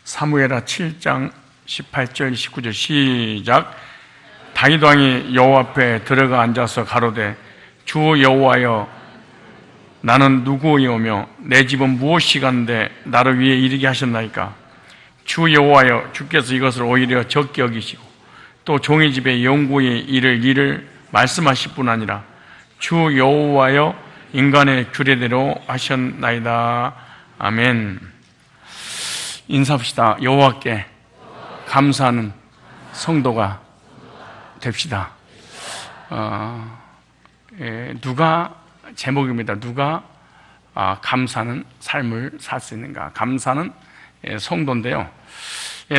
사무엘하 7장 18절 19절 시작. 다윗 왕이 여호와 앞에 들어가 앉아서 가로되 주 여호와여 나는 누구이오며 내 집은 무엇이간데 나를 위해 이르게 하셨나이까. 주 여호와여 주께서 이것을 오히려 적게 여기시고 또 종의 집에 영구히 이를 일을 말씀하실 뿐 아니라 주 여호와여 인간의 규례대로 하셨나이다. 아멘. 인사합시다. 여호와께 감사하는 성도가 됩시다. 누가 제목입니다. 누가 감사하는 삶을 살 수 있는가? 감사는 성도인데요.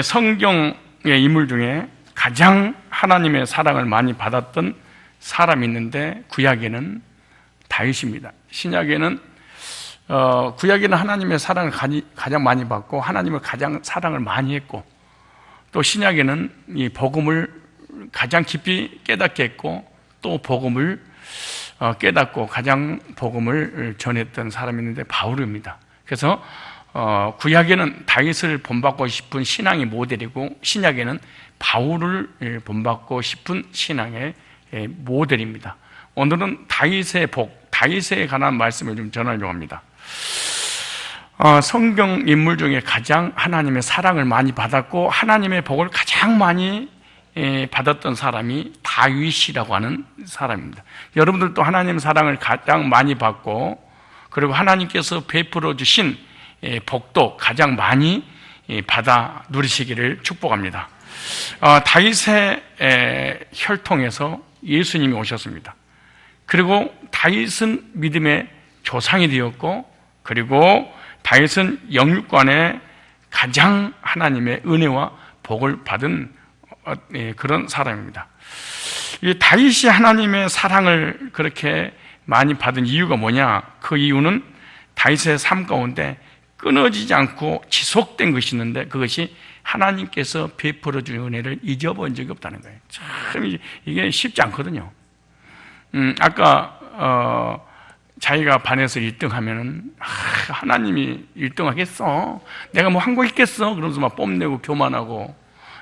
성경의 인물 중에 가장 하나님의 사랑을 많이 받았던 사람이 있는데 구약에는 다윗입니다. 신약에는 구약에는 하나님의 사랑을 가장 많이 받고 하나님을 가장 사랑을 많이 했고, 또 신약에는 이 복음을 가장 깊이 깨닫게 했고, 또 복음을 깨닫고 가장 복음을 전했던 사람이 있는데 바울입니다. 그래서 구약에는 다윗을 본받고 싶은 신앙의 모델이고, 신약에는 바울을 본받고 싶은 신앙의 모델입니다. 오늘은 다윗의 복, 다윗에 관한 말씀을 좀 전하려고 합니다. 성경 인물 중에 가장 하나님의 사랑을 많이 받았고 하나님의 복을 가장 많이 받았던 사람이 다윗이라고 하는 사람입니다. 여러분들도 하나님의 사랑을 가장 많이 받고, 그리고 하나님께서 베풀어 주신 복도 가장 많이 받아 누리시기를 축복합니다. 다윗의 혈통에서 예수님이 오셨습니다. 그리고 다윗은 믿음의 조상이 되었고, 그리고 다윗은 영육간에 가장 하나님의 은혜와 복을 받은 그런 사람입니다. 이 다윗이 하나님의 사랑을 그렇게 많이 받은 이유가 뭐냐? 그 이유는 다윗의 삶 가운데 끊어지지 않고 지속된 것이 있는데, 그것이 하나님께서 베풀어 준 은혜를 잊어본 적이 없다는 거예요. 참 이게 쉽지 않거든요. 아까 자기가 반에서 1등 하면은 하나님이 1등 하겠어? 내가 뭐 한 거 있겠어? 그러면서 막 뽐내고 교만하고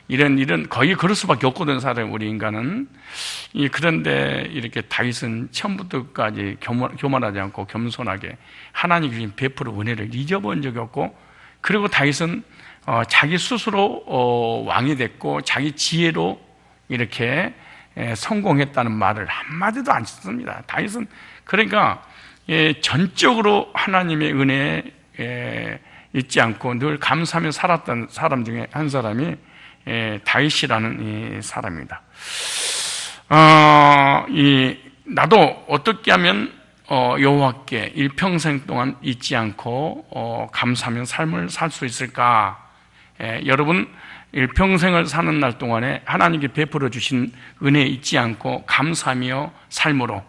이런 거의 그럴 수밖에 없거든, 사람 우리 인간은. 그런데 이렇게 다윗은 처음부터 끝까지 교만하지 않고 겸손하게 하나님이 주신 베풀어 은혜를 잊어본 적이 없고, 그리고 다윗은 자기 스스로 왕이 됐고 자기 지혜로 이렇게 성공했다는 말을 한마디도 안 썼습니다. 다윗은 그러니까 전적으로 하나님의 은혜에 잊지 않고 늘 감사하며 살았던 사람 중에 한 사람이 다윗이라는 이 사람입니다. 나도 어떻게 하면 여호와께 일평생 동안 잊지 않고 감사하며 삶을 살 수 있을까? 여러분, 일평생을 사는 날 동안에 하나님께 베풀어 주신 은혜 잊지 않고 감사하며 삶으로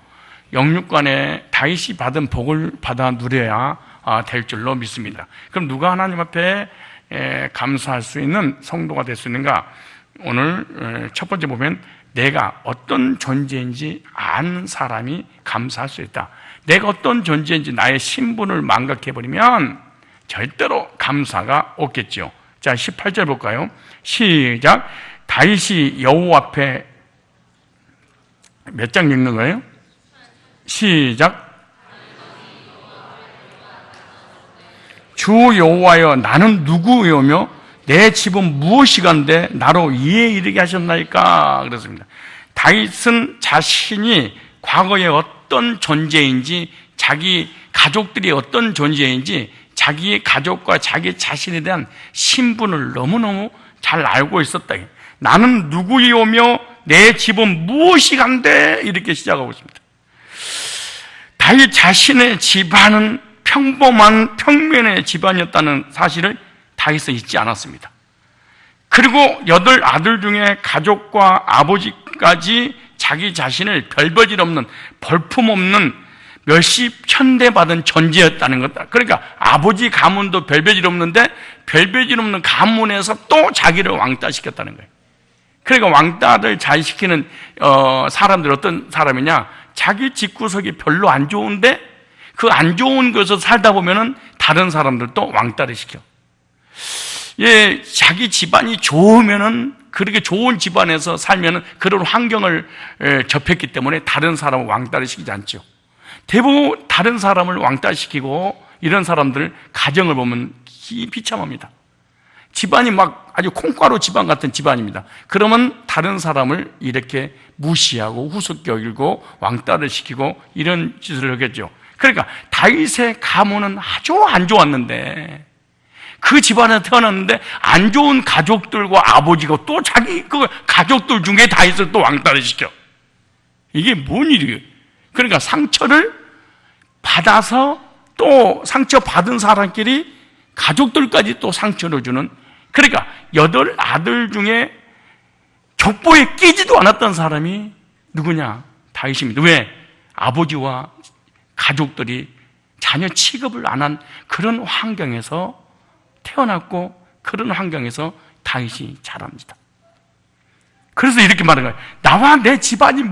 영육간에 다윗이 받은 복을 받아 누려야 될 줄로 믿습니다. 그럼 누가 하나님 앞에 감사할 수 있는 성도가 될 수 있는가? 오늘 첫 번째 보면 내가 어떤 존재인지 아는 사람이 감사할 수 있다. 내가 어떤 존재인지 나의 신분을 망각해버리면 절대로 감사가 없겠죠. 자, 18절 볼까요? 시작. 다윗이 여호와 앞에 몇 장 읽는 거예요? 시작. 주 여호와여 나는 누구이오며 내 집은 무엇이간데 나로 이에 이르게 하셨나이까? 그렇습니다. 다윗은 자신이 과거에 어떤 존재인지, 자기 가족들이 어떤 존재인지, 자기의 가족과 자기 자신에 대한 신분을 너무너무 잘 알고 있었다. 나는 누구이오며 내 집은 무엇이간데? 이렇게 시작하고 있습니다. 다윗 자신의 집안은 평범한 평면의 집안이었다는 사실을 다윗은 잊지 않았습니다. 그리고 8 아들 중에 가족과 아버지까지 자기 자신을 별볼일 없는, 볼품없는 몇십 천대 받은 존재였다는 거다. 그러니까 아버지 가문도 별별일 없는데 별별일 없는 가문에서 또 자기를 왕따시켰다는 거예요. 그러니까 왕따를 잘 시키는 사람들 어떤 사람이냐? 자기 집구석이 별로 안 좋은데 그 안 좋은 곳에서 살다 보면은 다른 사람들도 왕따를 시켜. 예, 자기 집안이 좋으면은, 그렇게 좋은 집안에서 살면은 그런 환경을 접했기 때문에 다른 사람을 왕따를 시키지 않죠. 대부분 다른 사람을 왕따시키고 이런 사람들 가정을 보면 비참합니다. 집안이 막 아주 콩가루 집안 같은 집안입니다. 그러면 다른 사람을 이렇게 무시하고 후석겨 일고 왕따를 시키고 이런 짓을 하겠죠. 그러니까 다윗의 가문은 아주 안 좋았는데, 그 집안에 태어났는데 안 좋은 가족들과 아버지가 또 자기 그 가족들 중에 다윗을 또 왕따를 시켜. 이게 뭔 일이에요? 그러니까 상처를 받아서 또 상처받은 사람끼리 가족들까지 또 상처를 주는, 그러니까 8 아들 중에 족보에 끼지도 않았던 사람이 누구냐? 다윗입니다. 왜? 아버지와 가족들이 자녀 취급을 안 한 그런 환경에서 태어났고, 그런 환경에서 다윗이 자랍니다. 그래서 이렇게 말하는 거예요. 나와 내 집안이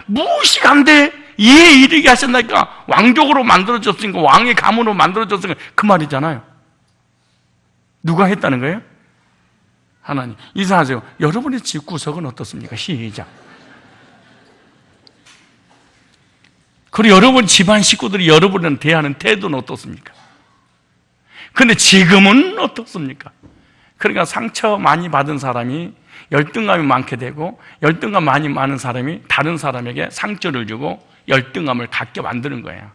무식한데 이에 이르게 하셨나니까, 왕족으로 만들어졌으니까, 왕의 가문으로 만들어졌으니까, 그 말이잖아요. 누가 했다는 거예요? 하나님. 인사하세요. 여러분의 집구석은 어떻습니까? 시작. 그리고 여러분 집안 식구들이 여러분을 대하는 태도는 어떻습니까? 근데 지금은 어떻습니까? 그러니까 상처 많이 받은 사람이 열등감이 많게 되고, 열등감 많이 많은 사람이 다른 사람에게 상처를 주고 열등감을 갖게 만드는 거예요.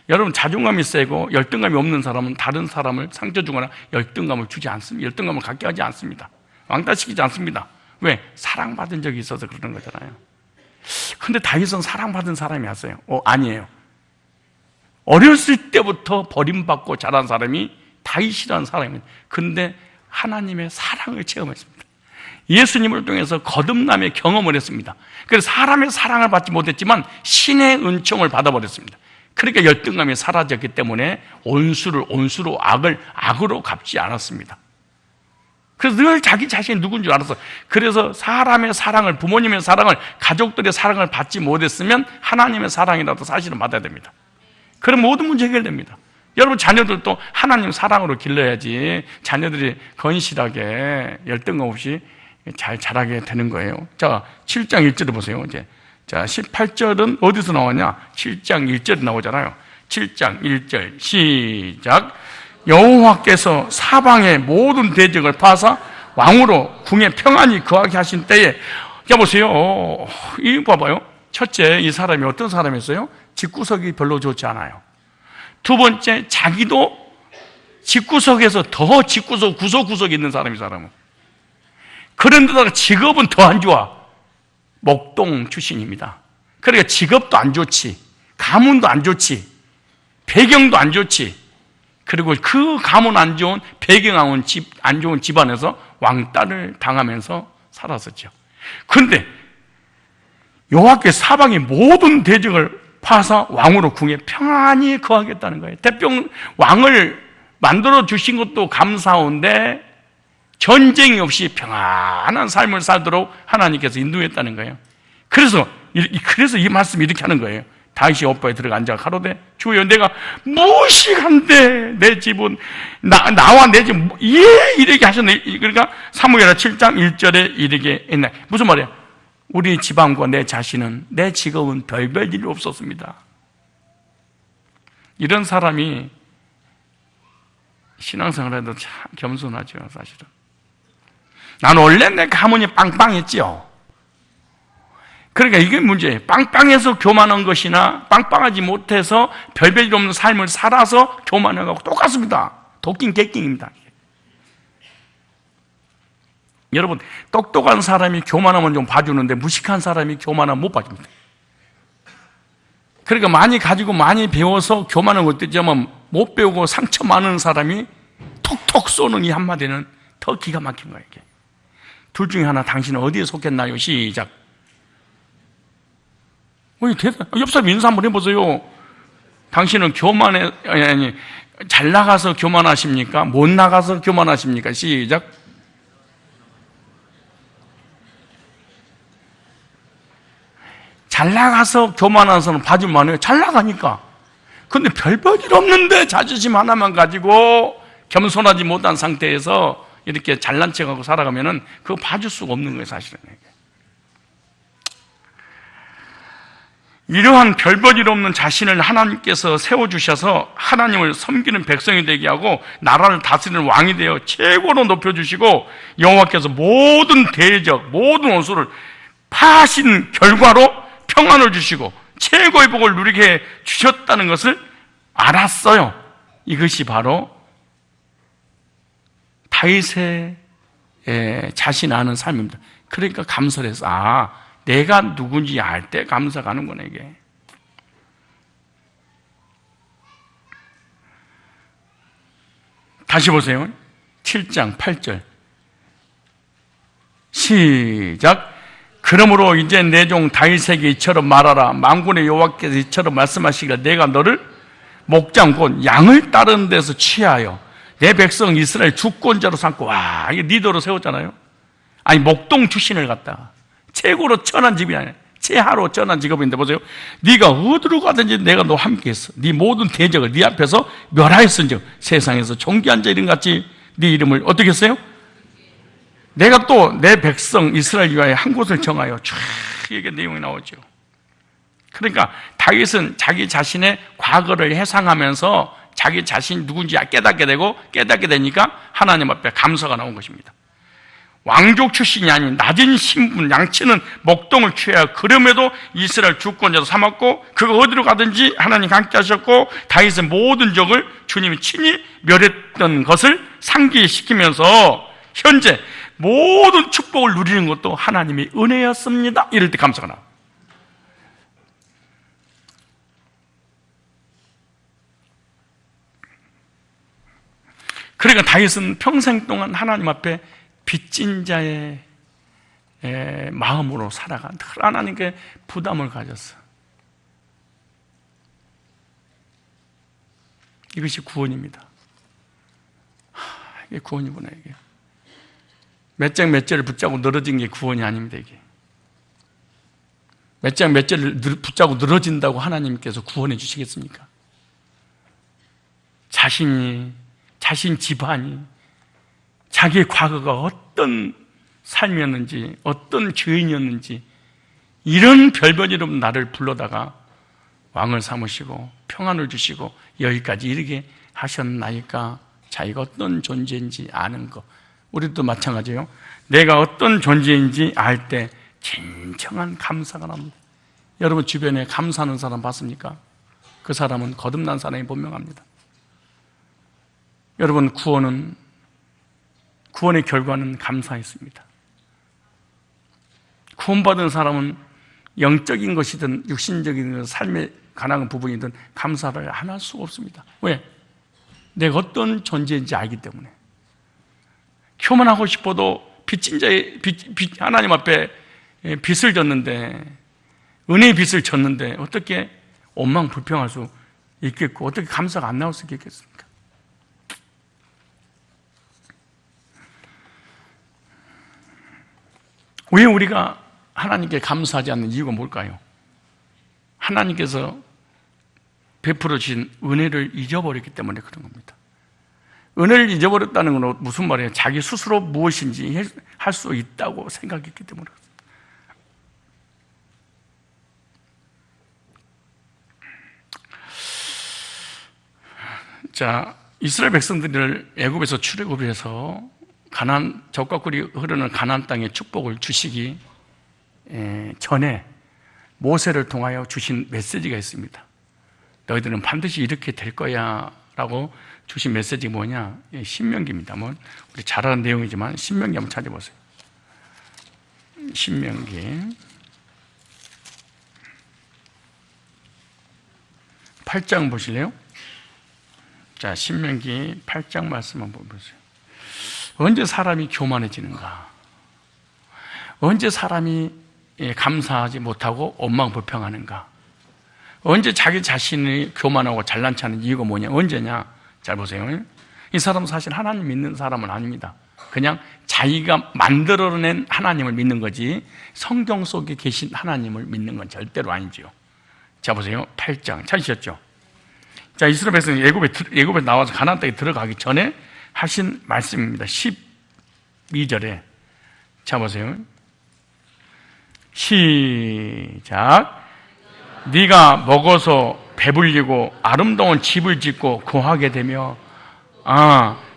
여러분, 자존감이 세고 열등감이 없는 사람은 다른 사람을 상처 주거나 열등감을 주지 않습니다. 열등감을 갖게 하지 않습니다. 왕따시키지 않습니다. 왜? 사랑받은 적이 있어서 그러는 거잖아요. 근데 다윗은 사랑받은 사람이었어요. 아니에요. 어렸을 때부터 버림받고 자란 사람이 다윗이라는 사람입니다. 근데 하나님의 사랑을 체험했습니다. 예수님을 통해서 거듭남의 경험을 했습니다. 그래서 사람의 사랑을 받지 못했지만 신의 은총을 받아버렸습니다. 그러니까 열등감이 사라졌기 때문에 온수를 온수로, 악을 악으로 갚지 않았습니다. 그래서 늘 자기 자신이 누군 줄 알았어. 그래서 사람의 사랑을, 부모님의 사랑을, 가족들의 사랑을 받지 못했으면 하나님의 사랑이라도 사실은 받아야 됩니다. 그럼 모든 문제 해결됩니다. 여러분, 자녀들도 하나님 사랑으로 길러야지 자녀들이 건실하게 열등감 없이 잘 자라게 되는 거예요. 자, 7장 1절을 보세요. 이제 자, 18절은 어디서 나왔냐? 7장 1절이 나오잖아요. 7장 1절 시작. 여호와께서 사방의 모든 대적을 파사 왕으로 궁에 평안히 거하게 하신 때에, 자 보세요. 이 봐봐요. 첫째, 이 사람이 어떤 사람이었어요? 집구석이 별로 좋지 않아요. 두 번째, 자기도 집구석에서 더 집구석 구석구석에 있는 사람은. 그런데다가 직업은 더 안 좋아. 목동 출신입니다. 그러니까 직업도 안 좋지, 가문도 안 좋지, 배경도 안 좋지. 그리고 그 가문 안 좋은, 배경 안 좋은 집안에서 왕따를 당하면서 살았었죠. 그런데 여호와께 사방의 모든 대적을 파사 왕으로 궁에 평안히 거하겠다는 거예요. 대병 왕을 만들어 주신 것도 감사한데 전쟁이 없이 평안한 삶을 살도록 하나님께서 인도했다는 거예요. 그래서 이 말씀이 이렇게 하는 거예요. 다윗이 오빠에 들어가 앉아 가로되, 주여 내가 무식한데 내 집은 나와 내 집 이렇게 하셨네. 그러니까 사무엘하 7장 1절에 이렇게 했네. 무슨 말이야? 우리 집안과 내 자신은, 내 직업은 별별 일이 없었습니다. 이런 사람이 신앙생활에도 참 겸손하죠. 사실은 나는 원래 내 가문이 빵빵했지요. 그러니까 이게 문제예요. 빵빵해서 교만한 것이나 빵빵하지 못해서 별별 일 없는 삶을 살아서 교만한 거하고 똑같습니다. 도끼 객깅입니다. 여러분, 똑똑한 사람이 교만하면 좀 봐주는데 무식한 사람이 교만하면 못 봐줍니다. 그러니까 많이 가지고 많이 배워서 교만한 것도 있지만 못 배우고 상처 많은 사람이 톡톡 쏘는 이 한마디는 더 기가 막힌 거예요. 이게. 둘 중에 하나, 당신은 어디에 속했나요? 시작. 옆 사람 인사 한번 해보세요. 당신은 잘 나가서 교만하십니까? 못 나가서 교만하십니까? 시작. 잘 나가서 교만한 사람 봐줄만 해요. 잘 나가니까. 근데 별별 일 없는데 자존심 하나만 가지고 겸손하지 못한 상태에서 이렇게 잘난 척하고 살아가면은 그거 봐줄 수가 없는 거예요, 사실은. 이러한 별볼일 없는 자신을 하나님께서 세워주셔서 하나님을 섬기는 백성이 되게 하고 나라를 다스리는 왕이 되어 최고로 높여주시고 여호와께서 모든 대적, 모든 원수를 파하신 결과로 평안을 주시고 최고의 복을 누리게 해 주셨다는 것을 알았어요. 이것이 바로 다윗의 자신 아는 삶입니다. 그러니까 감사를 해서 내가 누군지 알 때 감사가 하는구나, 이게. 다시 보세요. 7장 8절. 시작. 그러므로 이제 내 종 다윗에게 이처럼 말하라. 만군의 여호와께서 이처럼 말씀하시기를 내가 너를 목장 곧 양을 따르는 데서 취하여 내 백성 이스라엘 주권자로 삼고, 이게 리더로 세웠잖아요. 아니, 목동 출신을 갖다가 최고로 천한 집이 아니야. 최하로 천한 직업인데 보세요. 네가 어디로 가든지 내가 너와 함께 했어. 네 모든 대적을 네 앞에서 멸하였은즉 세상에서 존귀한 자 이름같이 네 이름을 어떻게 했어요? 내가 또 내 백성 이스라엘 위하여 한 곳을 정하여 쫙 이게 내용이 나오죠. 그러니까 다윗은 자기 자신의 과거를 회상하면서 자기 자신이 누군지 깨닫게 되고 깨닫게 되니까 하나님 앞에 감사가 나온 것입니다. 왕족 출신이 아닌 낮은 신분, 양치는 목동을 취하여 그럼에도 이스라엘 주권자로 삼았고 그가 어디로 가든지 하나님 함께 하셨고 다윗의 모든 적을 주님이 친히 멸했던 것을 상기시키면서 현재 모든 축복을 누리는 것도 하나님의 은혜였습니다. 이럴 때 감사가 나와요. 그러니까 다윗은 평생 동안 하나님 앞에 빚진 자의 마음으로 살아가 늘 하나님께 부담을 가졌어. 이것이 구원입니다. 이게 구원이구나. 이게 몇 장 몇 절을 붙잡고 늘어진 게 구원이 아닙니다. 이게 몇 장 몇 절을 붙잡고 늘어진다고 하나님께서 구원해 주시겠습니까? 자신 집안이 자기의 과거가 어떤 삶이었는지 어떤 죄인이었는지 이런 별별 없는 나를 불러다가 왕을 삼으시고 평안을 주시고 여기까지 이르게 하셨나이까 자기가 어떤 존재인지 아는 것. 우리도 마찬가지예요. 내가 어떤 존재인지 알 때 진정한 감사가 납니다. 여러분 주변에 감사하는 사람 봤습니까? 그 사람은 거듭난 사람이 분명합니다. 여러분 구원의 결과는 감사했습니다. 구원받은 사람은 영적인 것이든 육신적인 삶에 관한 부분이든 감사를 안 할 수가 없습니다. 왜? 내가 어떤 존재인지 알기 때문에. 교만하고 싶어도 빚진 자의 하나님 앞에 빚을 졌는데 은혜의 빚을 졌는데 어떻게 원망불평할 수 있겠고 어떻게 감사가 안 나올 수 있겠습니까? 왜 우리가 하나님께 감사하지 않는 이유가 뭘까요? 하나님께서 베풀어 주신 은혜를 잊어버렸기 때문에 그런 겁니다. 은혜를 잊어버렸다는 건 무슨 말이에요? 자기 스스로 무엇인지 할 수 있다고 생각했기 때문에 그렇습니다. 자, 이스라엘 백성들을 애굽에서 출애굽을 해서 적과 꿀이 흐르는 가나안 땅에 축복을 주시기 전에 모세를 통하여 주신 메시지가 있습니다. 너희들은 반드시 이렇게 될 거야 라고 주신 메시지가 뭐냐? 신명기입니다. 우리 잘 아는 내용이지만 신명기 한번 찾아보세요. 신명기 8장 보실래요? 자, 신명기 8장 말씀 한번 보세요. 언제 사람이 교만해지는가? 언제 사람이 감사하지 못하고 원망불평하는가? 언제 자기 자신이 교만하고 잘난 체하는 이유가 뭐냐? 언제냐? 잘 보세요. 이 사람은 사실 하나님 믿는 사람은 아닙니다. 그냥 자기가 만들어낸 하나님을 믿는 거지 성경 속에 계신 하나님을 믿는 건 절대로 아니죠. 자, 보세요. 8장 찾으셨죠? 자, 이스라엘 백성이 애굽에 나와서 가나안 땅에 들어가기 전에 하신 말씀입니다. 2절에. 자, 보세요. 시작. 네가 먹어서 배불리고 아름다운 집을 짓고 거하게 되며,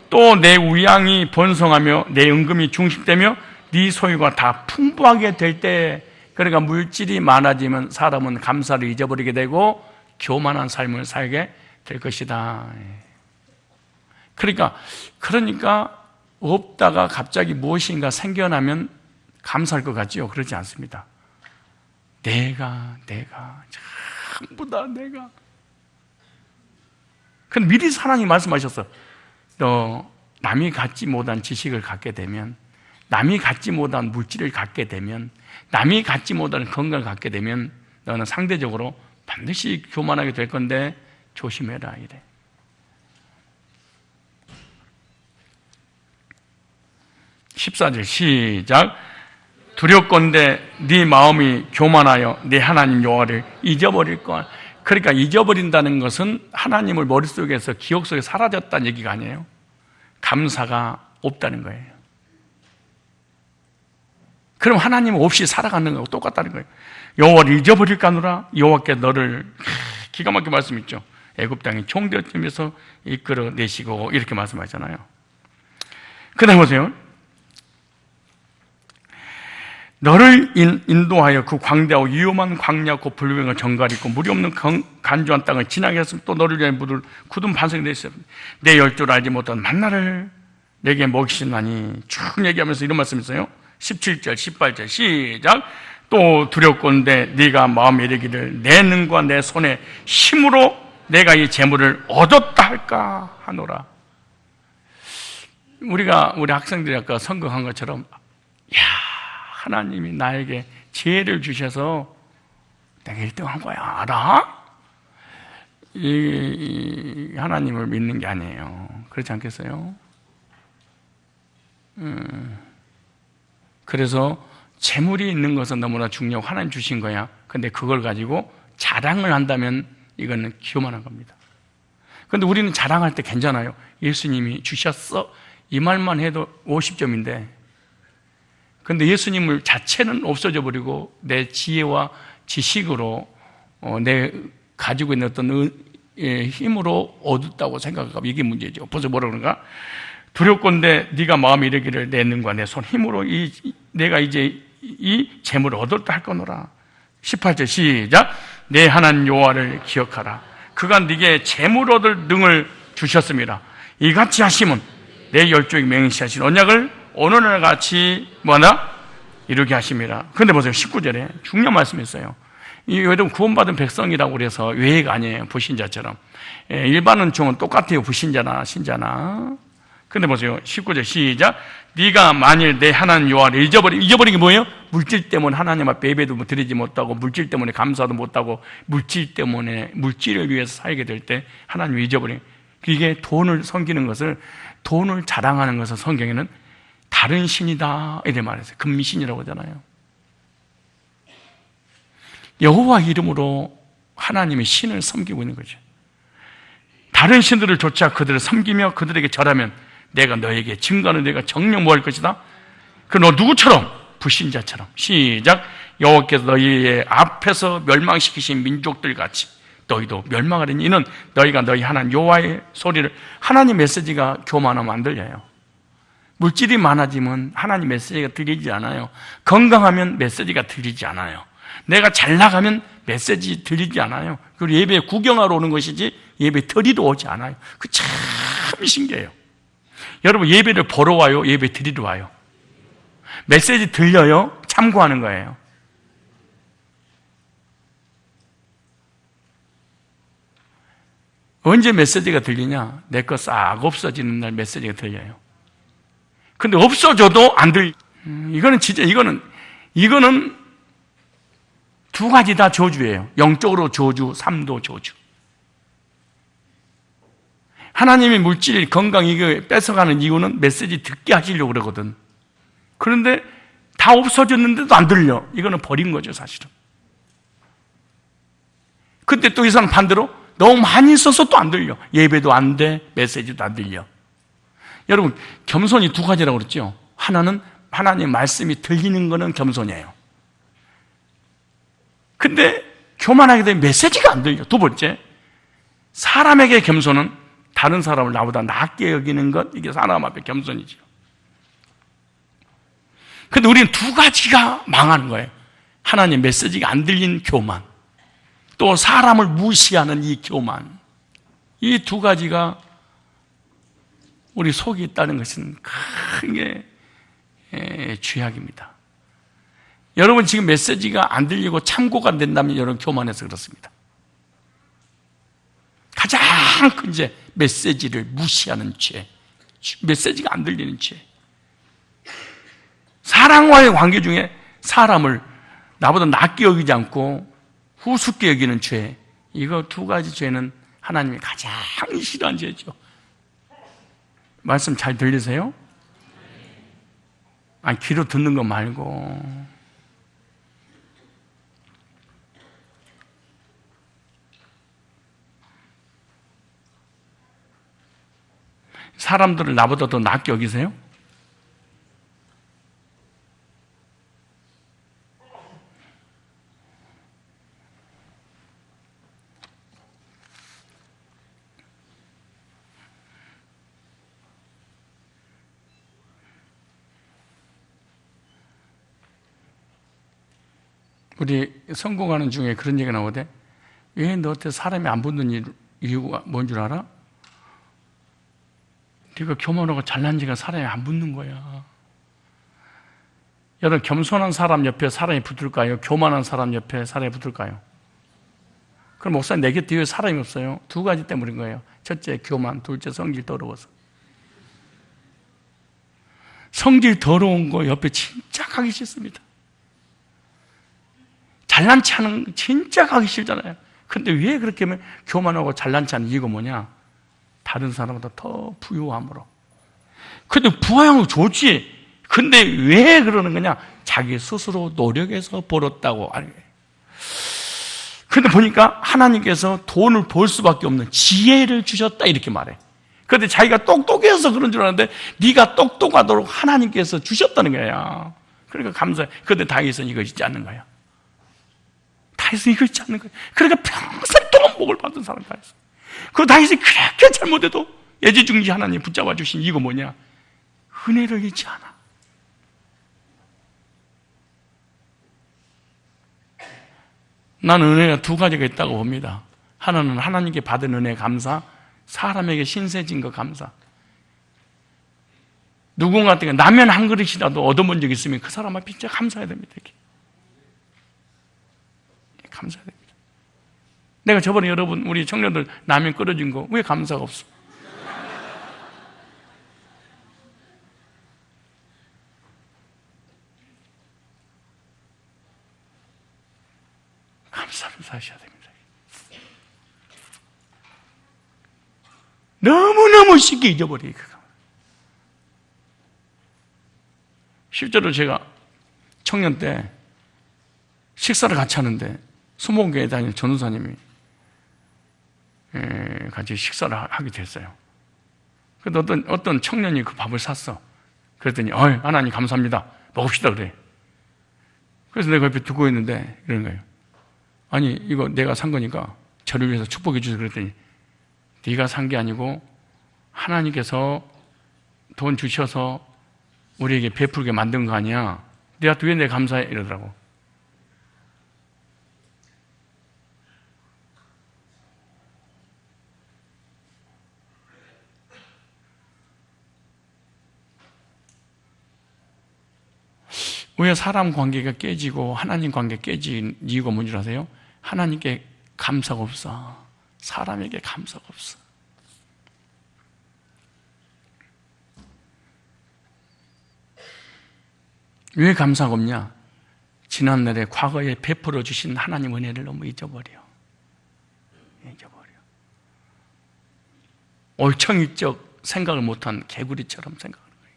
또 내 우양이 번성하며 내 은금이 중식되며 네 소유가 다 풍부하게 될 때, 그러니까 물질이 많아지면 사람은 감사를 잊어버리게 되고 교만한 삶을 살게 될 것이다. 그러니까 없다가 갑자기 무엇인가 생겨나면 감사할 것 같지요? 그렇지 않습니다. 내가 전부 다 내가. 근데 미리 하나님이 말씀하셨어. 너 남이 갖지 못한 지식을 갖게 되면, 남이 갖지 못한 물질을 갖게 되면, 남이 갖지 못한 건강을 갖게 되면 너는 상대적으로 반드시 교만하게 될 건데 조심해라 이래. (14절) 시작. 두렵건대 네 마음이 교만하여 네 하나님 여호와를 잊어버릴 것. 그러니까 잊어버린다는 것은 하나님을 머릿속에서 기억 속에 사라졌다는 얘기가 아니에요. 감사가 없다는 거예요. 그럼 하나님 없이 살아가는 거하고 똑같다는 거예요. 여호와를 잊어버릴까노라. 여호와께 너를, 기가 막힌 말씀 있죠. 애굽 땅에 총되어지면서 이끌어내시고 이렇게 말씀하잖아요. 그 다음에 보세요. 너를 인도하여 그 광대하고 위험한 광야고 불병과 정갈이 있고 물이 없는 간조한 땅을 지나게 했으면 또 너를 위하여 묻을 굳은 반석이 되었으며 내 열조를 알지 못한 만나를 내게 먹이시나니 쭉 얘기하면서 이런 말씀이 있어요. 17절 18절 시작. 또 두렵건대 네가 마음에 이르기를 내 능과 내 손의 힘으로 내가 이 재물을 얻었다 할까 하노라. 우리 학생들이 아까 선거한 것처럼, 하나님이 나에게 지혜를 주셔서 내가 1등한 거야, 알아? 이 하나님을 믿는 게 아니에요. 그렇지 않겠어요? 그래서 재물이 있는 것은 너무나 중요하고 하나님 주신 거야. 근데 그걸 가지고 자랑을 한다면 이거는 교만한 겁니다. 근데 우리는 자랑할 때 괜찮아요. 예수님이 주셨어, 이 말만 해도 50점인데, 근데 예수님을 자체는 없어져 버리고 내 지혜와 지식으로 내 가지고 있는 어떤 힘으로 얻었다고 생각하고, 이게 문제죠. 벌써 뭐라 그런가? 두렵건대 네가 마음에 이르기를 내 능과 내 손 힘으로 내가 이제 이 재물을 얻었다 할 거노라. 18절 시작. 내 하나님 여호와를 기억하라. 그가 네게 재물 얻을 능을 주셨습니다. 이같이 하시면 내 열조에게 맹세하신 언약을 오늘날 같이 이루게 하십니다. 그런데 보세요. 19절에 중요한 말씀이 있어요. 여러분 구원받은 백성이라고 그래서 외회가 아니에요. 불신자처럼. 일반 은총은 똑같아요. 불신자나 신자나. 근데 보세요. 19절 시작. 네가 만일 내 하나님 여호와를 잊어버린 게 뭐예요? 물질 때문에 하나님 앞에 예배도 드리지 못하고, 물질 때문에 감사도 못하고, 물질 때문에 물질을 위해서 살게 될 때 하나님을 잊어버린, 이게 돈을 섬기는 것을, 돈을 자랑하는 것을 성경에는 다른 신이다 이렇게 말했어요. 금신이라고 하잖아요. 여호와 이름으로 하나님의 신을 섬기고 있는 거죠. 다른 신들을 조차 그들을 섬기며 그들에게 절하면 내가 너에게 증거하는 내가 정녕 뭐 할 것이다? 그 너 누구처럼? 불신자처럼. 시작. 여호와께서 너희의 앞에서 멸망시키신 민족들 같이 너희도 멸망하리니 이는 너희가 너희 하나님 여호와의 소리를, 하나님 메시지가 교만하면 안 들려요. 물질이 많아지면 하나님 메시지가 들리지 않아요. 건강하면 메시지가 들리지 않아요. 내가 잘 나가면 메시지 들리지 않아요. 그리고 예배 구경하러 오는 것이지 예배 드리러 오지 않아요. 그 참 신기해요. 여러분 예배를 보러 와요? 예배 드리러 와요? 메시지 들려요? 참고하는 거예요. 언제 메시지가 들리냐? 내 거 싹 없어지는 날 메시지가 들려요. 근데 없어져도 안 들려. 이거는 진짜, 이거는 두 가지 다 저주예요. 영적으로 저주, 삶도 저주. 하나님이 물질, 건강 이거 뺏어가는 이유는 메시지 듣게 하시려고 그러거든. 그런데 다 없어졌는데도 안 들려. 이거는 버린 거죠, 사실은. 근데 또 이 사람 반대로 너무 많이 있어서 또 안 들려. 예배도 안 돼, 메시지도 안 들려. 여러분, 겸손이 두 가지라고 그랬죠? 하나는 하나님의 말씀이 들리는 것은 겸손이에요. 근데 교만하게 되면 메시지가 안 들려. 두 번째, 사람에게 겸손은 다른 사람을 나보다 낮게 여기는 것, 이게 사람 앞에 겸손이죠. 근데 우리는 두 가지가 망하는 거예요. 하나님 메시지가 안 들린 교만, 또 사람을 무시하는 이 교만. 이 두 가지가 우리 속에 있다는 것은 크게 죄악입니다. 여러분 지금 메시지가 안 들리고 참고가 안 된다면 여러분 교만해서 그렇습니다. 가장 큰 죄, 메시지를 무시하는 죄, 메시지가 안 들리는 죄. 사람과의 관계 중에 사람을 나보다 낮게 여기지 않고 후숙게 여기는 죄, 이거 두 가지 죄는 하나님이 가장 싫어하는 죄죠. 말씀 잘 들리세요? 아니, 귀로 듣는 거 말고. 사람들을 나보다 더 낮게 여기세요? 우리 성공하는 중에 그런 얘기가 나오대. 왜 너한테 사람이 안 붙는 이유가 뭔 줄 알아? 네가 교만하고 잘난 지가 사람이 안 붙는 거야. 여러분, 겸손한 사람 옆에 사람이 붙을까요? 교만한 사람 옆에 사람이 붙을까요? 그럼 목사님, 내 곁에 왜 사람이 없어요? 두 가지 때문인 거예요. 첫째, 교만. 둘째, 성질 더러워서. 성질 더러운 거 옆에 진짜 가기 싫습니다. 잘난 체 하는 거 진짜 가기 싫잖아요. 근데 왜 그렇게 하면 교만하고 잘난 체 하는 이유가 뭐냐? 다른 사람보다 더 부유함으로. 근데 부유하면 좋지. 근데 왜 그러는 거냐? 자기 스스로 노력해서 벌었다고 하는 거예요. 근데 보니까 하나님께서 돈을 벌 수밖에 없는 지혜를 주셨다 이렇게 말해. 그런데 자기가 똑똑해서 그런 줄 알았는데 네가 똑똑하도록 하나님께서 주셨다는 거야. 그러니까 감사해. 그런데 다윗은 이거 잊지 않는 거야. 다윗은 이거 잊지 않는 거야. 그러니까 평생 동안 복을 받은 사람 다윗은. 그 다윗이 그렇게 잘못해도 애지중지 하나님 붙잡아 주신 이거 뭐냐? 은혜를 잊지 않아. 나는 은혜가 두 가지가 있다고 봅니다. 하나는 하나님께 받은 은혜 감사, 사람에게 신세진 거 감사. 누군가한테 라면 한 그릇이라도 얻어본 적 있으면 그 사람 앞에 진짜 감사해야 됩니다. 이렇게. 감사해야 됩니다. 내가 저번에 여러분 우리 청년들 라면 끓여준 거 왜 감사가 없어? 감사하셔야 됩니다. 너무너무 쉽게 잊어버려요. 실제로 제가 청년 때 식사를 같이 하는데 수목교회 다니는 전도사님이 같이 식사를 하게 됐어요. 그런데 어떤 청년이 그 밥을 샀어. 그랬더니 하나님 감사합니다. 먹읍시다 그래. 그래서 내가 옆에 두고 있는데 이런 거예요. 아니 이거 내가 산 거니까 저를 위해서 축복해 주세요. 그랬더니 네가 산 게 아니고 하나님께서 돈 주셔서 우리에게 베풀게 만든 거 아니야. 내가 왜 내가 감사해 이러더라고. 왜 사람 관계가 깨지고 하나님 관계 깨진 이유가 뭔지 아세요? 하나님께 감사가 없어. 사람에게 감사가 없어. 왜 감사가 없냐? 지난날에 과거에 베풀어 주신 하나님 은혜를 너무 잊어버려. 올챙이적 생각을 못한 개구리처럼 생각하는 거예요.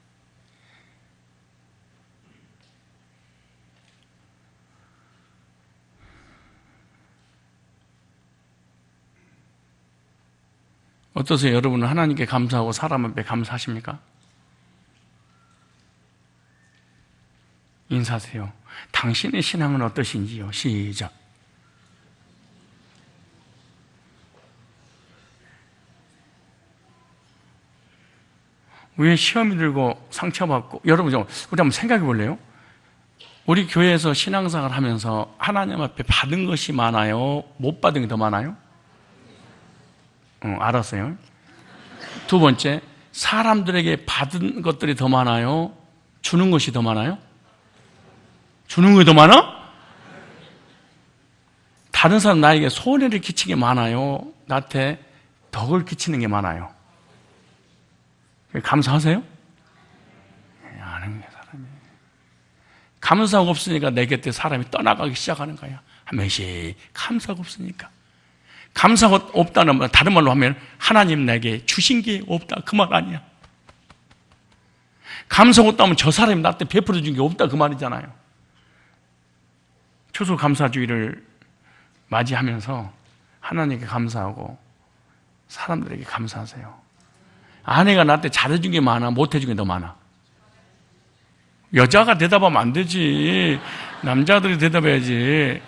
어떠세요? 여러분은 하나님께 감사하고 사람 앞에 감사하십니까? 인사하세요. 당신의 신앙은 어떠신지요? 시작. 왜 시험이 들고 상처받고, 여러분 우리 한번 생각해 볼래요? 우리 교회에서 신앙생활 하면서 하나님 앞에 받은 것이 많아요? 못 받은 게 더 많아요? 알았어요. 두 번째, 사람들에게 받은 것들이 더 많아요? 주는 것이 더 많아요? 주는 것이 더 많아? 다른 사람 나에게 손해를 끼치는 게 많아요? 나한테 덕을 끼치는 게 많아요? 감사하세요? 안 합니다, 사람이. 감사가 없으니까 내 곁에 사람이 떠나가기 시작하는 거야. 한 명씩 감사가 없으니까. 감사가 없다는 말, 다른 말로 하면 하나님 내게 주신 게 없다 그 말 아니야. 감사가 없다면 저 사람이 나한테 베풀어 준 게 없다 그 말이잖아요. 추수감사주의를 맞이하면서 하나님께 감사하고 사람들에게 감사하세요. 아내가 나한테 잘해준 게 많아, 못해준 게 더 많아? 여자가 대답하면 안 되지. 남자들이 대답해야지.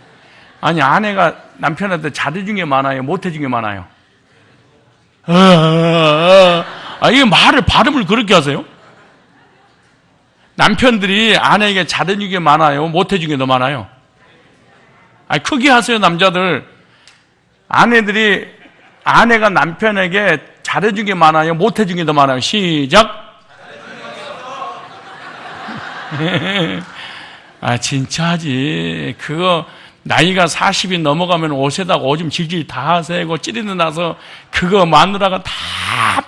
아니, 아내가 남편한테 잘해준 게 많아요, 못해준 게 많아요? 이게 발음을 그렇게 하세요? 남편들이 아내에게 잘해준 게 많아요, 못해준 게 더 많아요? 크게 하세요, 남자들. 아내가 남편에게 잘해준 게 많아요, 못해준 게 더 많아요? 시작. 진짜지. 그거 나이가 40이 넘어가면 옷에다가 오줌 질질 다 새고 찌르고 나서 그거 마누라가 다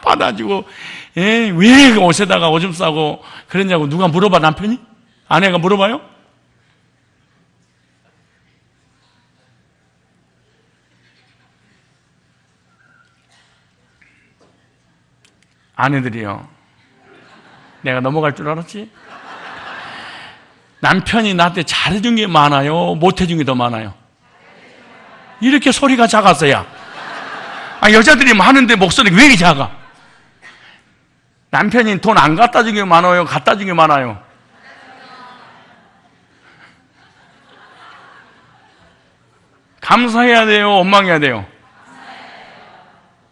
받아주고, 왜 옷에다가 오줌 싸고 그랬냐고 누가 물어봐, 남편이? 아내가 물어봐요? 아내들이요, 내가 넘어갈 줄 알았지? 남편이 나한테 잘해준 게 많아요, 못해준 게 더 많아요? 이렇게 소리가 작았어야. 여자들이 많은데 목소리가 왜 이렇게 작아? 남편이 돈 안 갖다 준 게 많아요, 갖다 준 게 많아요? 감사해야 돼요, 원망해야 돼요?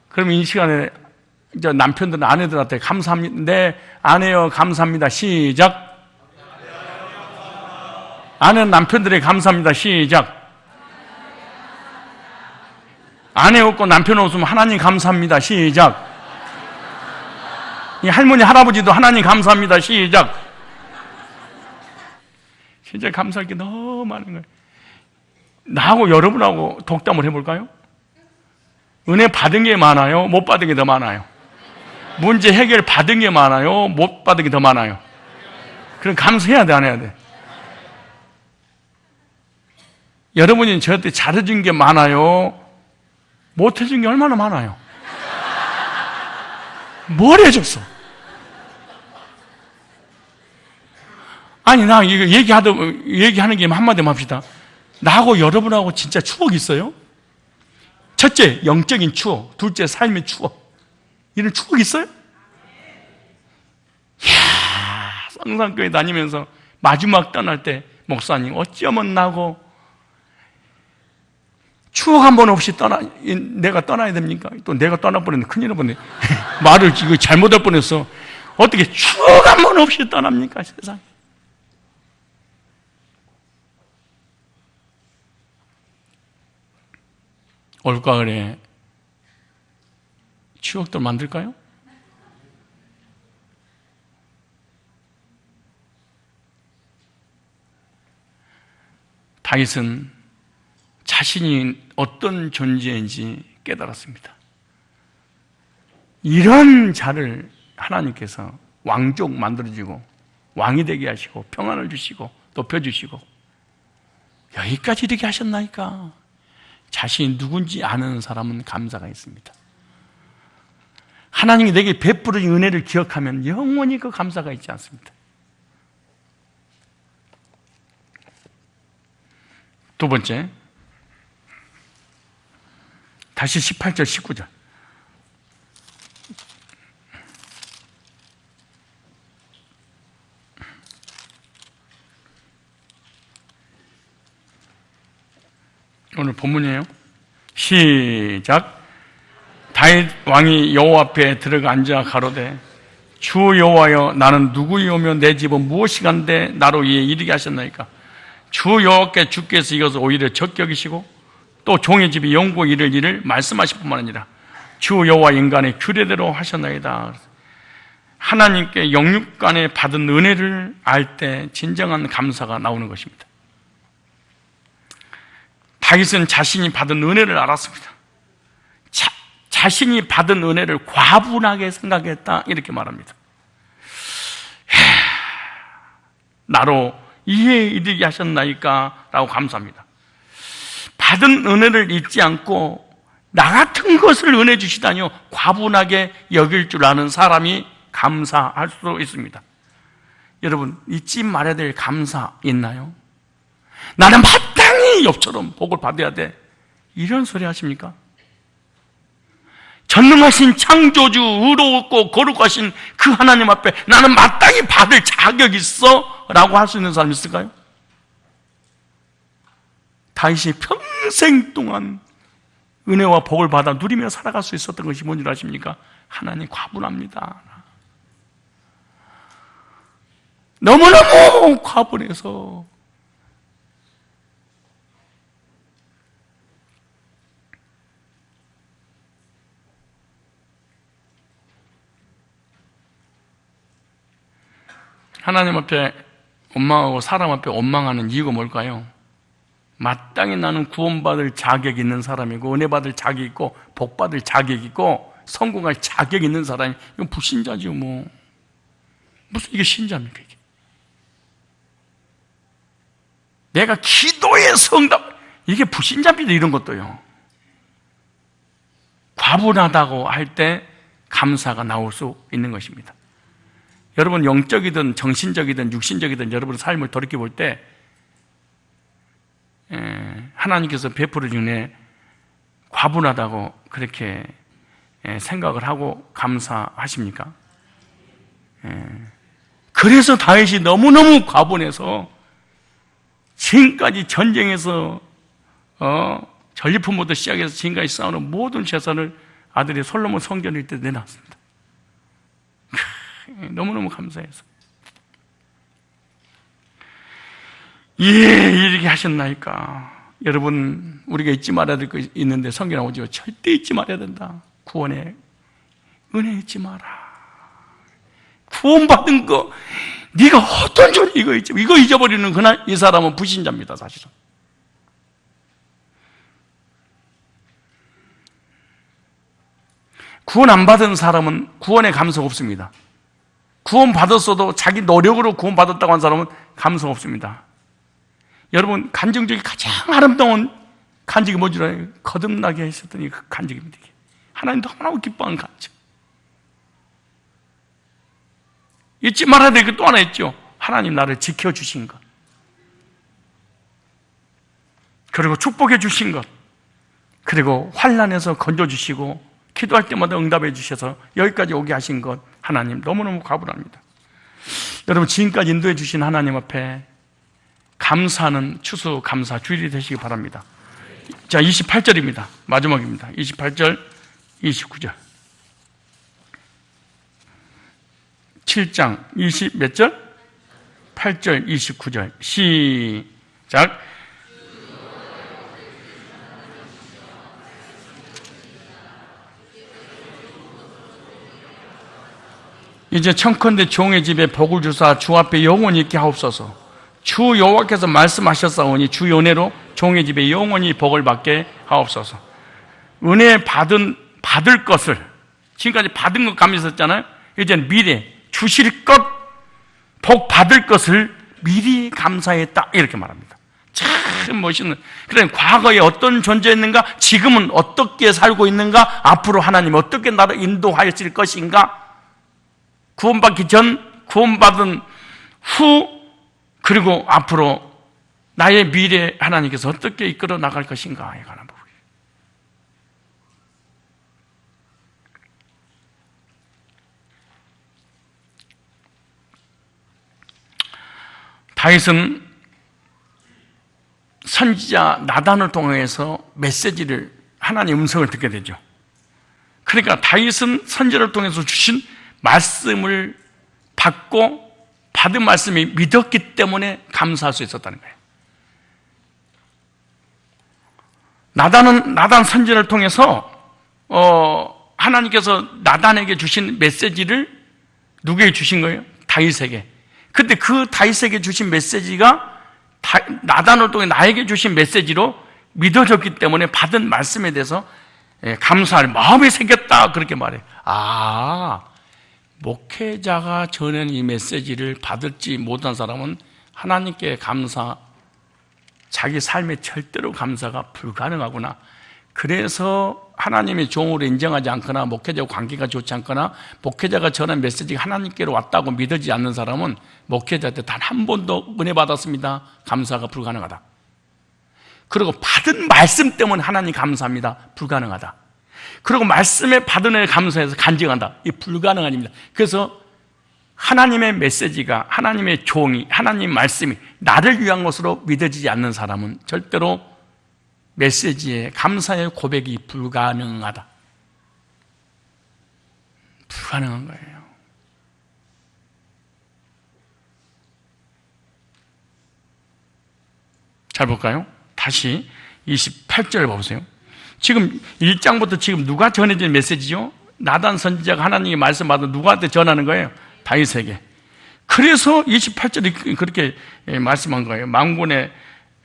그럼 이 시간에 이제 남편들은 아내들한테 감사합니다. 네, 아내요, 감사합니다. 시작. 아내는 남편들에게 감사합니다. 시작. 아내 없고 남편 없으면 하나님 감사합니다. 시작. 이 할머니, 할아버지도 하나님 감사합니다. 시작. 진짜 감사할 게 너무 많은 거예요. 나하고 여러분하고 독담을 해볼까요? 은혜 받은 게 많아요, 못 받은 게 더 많아요? 문제 해결 받은 게 많아요, 못 받은 게 더 많아요? 그럼 감사해야 돼, 안 해야 돼? 여러분이 저한테 잘해준 게 많아요, 못해준 게 얼마나 많아요? 뭘 해줬어? 나 이거 얘기하는 김에 한마디만 합시다. 나하고 여러분하고 진짜 추억 있어요? 첫째, 영적인 추억. 둘째, 삶의 추억. 이런 추억 있어요? 이야, 성산교회 다니면서 마지막 떠날 때 목사님 어쩌면 나고 추억 한 번 없이 내가 떠나야 됩니까? 또 내가 떠나버렸는데 큰일 날 뻔했네. 말을 이거 잘못할 뻔했어. 어떻게 추억 한 번 없이 떠납니까, 세상에? 올가을에 추억들 만들까요? 다윗은 자신이 어떤 존재인지 깨달았습니다. 이런 자를 하나님께서 왕족 만들어주고 왕이 되게 하시고 평안을 주시고 높여주시고 여기까지 이렇게 하셨나이까? 자신이 누군지 아는 사람은 감사가 있습니다. 하나님이 내게 베풀어진 은혜를 기억하면 영원히 그 감사가 있지 않습니다. 두 번째, 다시 18절, 19절. 오늘 본문이에요. 시작. 다윗 왕이 여호와 앞에 들어가 앉아 가로되 주 여호와여 나는 누구이오며 내 집은 무엇이간데 나로 이에 이르게 하셨나이까. 주 여호와께 주께서 이것을 오히려 적격이시고 또 종의 집이 영구 이를 일을 말씀하실 뿐만 아니라 주 여호와 인간의 규례대로 하셨나이다. 하나님께 영육간에 받은 은혜를 알 때 진정한 감사가 나오는 것입니다. 다윗은 자신이 받은 은혜를 알았습니다. 자신이 받은 은혜를 과분하게 생각했다 이렇게 말합니다. 나로 이에 이르게 하셨나이까 라고 감사합니다. 받은 은혜를 잊지 않고 나 같은 것을 은혜 주시다니요 과분하게 여길 줄 아는 사람이 감사할 수 있습니다. 여러분 잊지 말아야 될 감사 있나요? 나는 마땅히 욥처럼 복을 받아야 돼 이런 소리 하십니까? 전능하신 창조주 의롭고 거룩하신 그 하나님 앞에 나는 마땅히 받을 자격이 있어 라고 할 수 있는 사람이 있을까요? 다윗이 평생 동안 은혜와 복을 받아 누리며 살아갈 수 있었던 것이 뭔지 아십니까? 하나님 과분합니다. 너무너무 과분해서 하나님 앞에 원망하고 사람 앞에 원망하는 이유가 뭘까요? 마땅히 나는 구원받을 자격이 있는 사람이고 은혜 받을 자격이 있고 복 받을 자격이 있고 성공할 자격이 있는 사람이 이건 불신자지요. 뭐 무슨 이게 신자입니까? 이게 내가 기도의 성답 이게 불신자입니다. 이런 것도요. 과분하다고 할 때 감사가 나올 수 있는 것입니다. 여러분 영적이든 정신적이든 육신적이든 여러분의 삶을 돌이켜볼 때 하나님께서 베풀어 주네 과분하다고 그렇게 생각을 하고 감사하십니까? 그래서 다윗이 너무너무 과분해서 지금까지 전쟁에서 전리품부터 시작해서 지금까지 싸우는 모든 재산을 아들이 솔로몬 성전일 때 내놨습니다. 너무너무 감사해서 이렇게 하셨나이까. 여러분 우리가 잊지 말아야 될 것이 있는데 성경에 나오죠. 절대 잊지 말아야 된다. 구원의 은혜 잊지 마라. 구원받은 거 네가 어떤 존재 이거 잊어버리는 그날 이 사람은 불신자입니다. 사실은 구원 안 받은 사람은 구원의 감사가 없습니다. 구원 받았어도 자기 노력으로 구원 받았다고 한 사람은 감사가 없습니다. 여러분 간증 중에 가장 아름다운 간증이 뭔지 알아요? 거듭나게 하셨더니 그 간증입니다. 하나님 너무나도 기뻐하는 간증. 잊지 말아야 될 게 또 하나 있죠. 하나님 나를 지켜주신 것, 그리고 축복해 주신 것, 그리고 환난에서 건져주시고 기도할 때마다 응답해 주셔서 여기까지 오게 하신 것, 하나님 너무너무 과분합니다. 여러분 지금까지 인도해 주신 하나님 앞에 감사하는 추수 감사 주일이 되시기 바랍니다. 자, 28절입니다. 마지막입니다. 28절, 29절. 7장 20 몇 절? 8절, 29절. 시작. 이제 청컨대 종의 집에 복을 주사 주 앞에 영원히 있게 하옵소서. 주 여호와께서 말씀하셨사오니 주 은혜로 종의 집에 영원히 복을 받게 하옵소서. 은혜 받을 것을 지금까지 받은 것 감사했잖아요. 이제는 미래 주실 것, 복 받을 것을 미리 감사했다 이렇게 말합니다. 참 멋있는. 그러니까 과거에 어떤 존재였는가, 지금은 어떻게 살고 있는가, 앞으로 하나님 어떻게 나를 인도하실 것인가, 구원받기 전, 구원받은 후, 그리고 앞으로 나의 미래 하나님께서 어떻게 이끌어 나갈 것인가에 관한 부분. 다윗은 선지자 나단을 통해서 메시지를, 하나님의 음성을 듣게 되죠. 그러니까 다윗은 선지자를 통해서 주신 말씀을 받고 받은 말씀이 믿었기 때문에 감사할 수 있었다는 거예요. 나단 선지자를 통해서 하나님께서 나단에게 주신 메시지를 누구에게 주신 거예요? 다윗에게. 근데 그 다윗에게 주신 메시지가 나단을 통해 나에게 주신 메시지로 믿어졌기 때문에 받은 말씀에 대해서 감사할 마음이 생겼다, 그렇게 말해요. 목회자가 전한 이 메시지를 받을지 못한 사람은 하나님께 자기 삶에 절대로 감사가 불가능하구나. 그래서 하나님의 종으로 인정하지 않거나 목회자와 관계가 좋지 않거나 목회자가 전한 메시지가 하나님께로 왔다고 믿어지지 않는 사람은 목회자한테 단 한 번도 은혜 받았습니다, 감사가 불가능하다. 그리고 받은 말씀 때문에 하나님 감사합니다, 불가능하다. 그리고 말씀에 받은 은혜 감사해서 간증한다, 이 불가능한 일입니다. 그래서 하나님의 메시지가, 하나님의 종이, 하나님 말씀이 나를 위한 것으로 믿어지지 않는 사람은 절대로 메시지에 감사의 고백이 불가능하다. 불가능한 거예요. 잘 볼까요? 다시 28절 보세요. 지금 1장부터 지금 누가 전해진 메시지죠? 나단 선지자가 하나님의 말씀 받아 누구한테 전하는 거예요? 다윗에게. 그래서 28절이 그렇게 말씀한 거예요. 만군의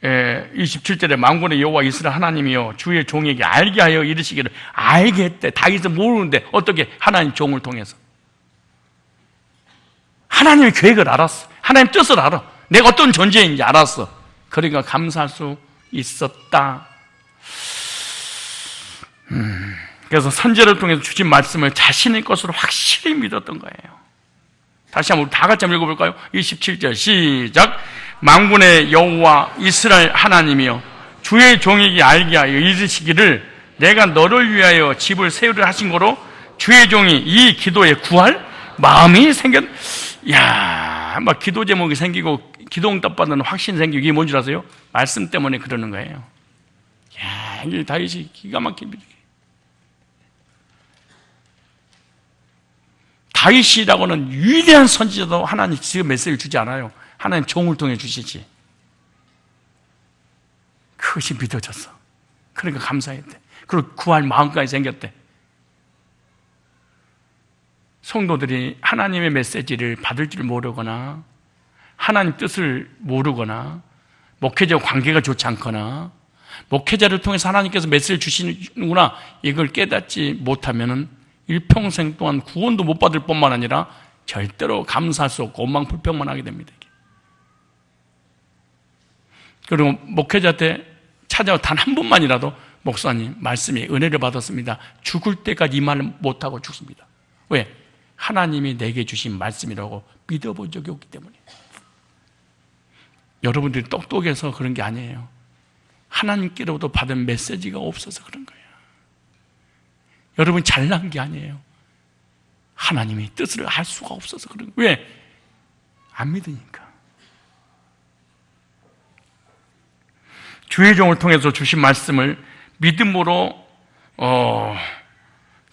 27절에 만군의 여호와 이스라엘 하나님이여 주의 종에게 알게 하여 이르시기를. 알게 했대. 다윗은 모르는데 어떻게? 하나님 종을 통해서. 하나님의 계획을 알았어. 하나님 뜻을 알아. 내가 어떤 존재인지 알았어. 그러니까 감사할 수 있었다. 그래서 선지자를 통해서 주신 말씀을 자신의 것으로 확실히 믿었던 거예요. 다시 한번 다 같이 한번 읽어볼까요? 27절 시작. 만군의 여호와 이스라엘 하나님이여 주의 종에게 알게 하여 이르시기를 내가 너를 위하여 집을 세우려 하신 거로 주의 종이 이 기도에 구할 마음이 생겼. 막 기도 제목이 생기고 기도 응답 받는 확신 생기고, 이게 뭔지 아세요? 말씀 때문에 그러는 거예요. 이게 다윗이 기가 막힌. 다윗이라고는 위대한 선지자도 하나님 지금 메시지를 주지 않아요. 하나님 종을 통해 주시지. 그것이 믿어졌어. 그러니까 감사했대. 그리고 구할 마음까지 생겼대. 성도들이 하나님의 메시지를 받을 줄 모르거나 하나님 뜻을 모르거나 목회자와 관계가 좋지 않거나 목회자를 통해서 하나님께서 메시지를 주시는구나, 이걸 깨닫지 못하면은 일평생 동안 구원도 못 받을 뿐만 아니라 절대로 감사할 수 없고 원망불평만 하게 됩니다. 그리고 목회자한테 찾아와 단 한 번만이라도 목사님 말씀에 은혜를 받았습니다, 죽을 때까지 이 말을 못하고 죽습니다. 왜? 하나님이 내게 주신 말씀이라고 믿어본 적이 없기 때문에. 여러분들이 똑똑해서 그런 게 아니에요. 하나님께로부터 받은 메시지가 없어서 그런 거예요. 여러분 잘난 게 아니에요. 하나님의 뜻을 알 수가 없어서 그런 거예요. 왜? 안 믿으니까. 주의 종을 통해서 주신 말씀을 믿음으로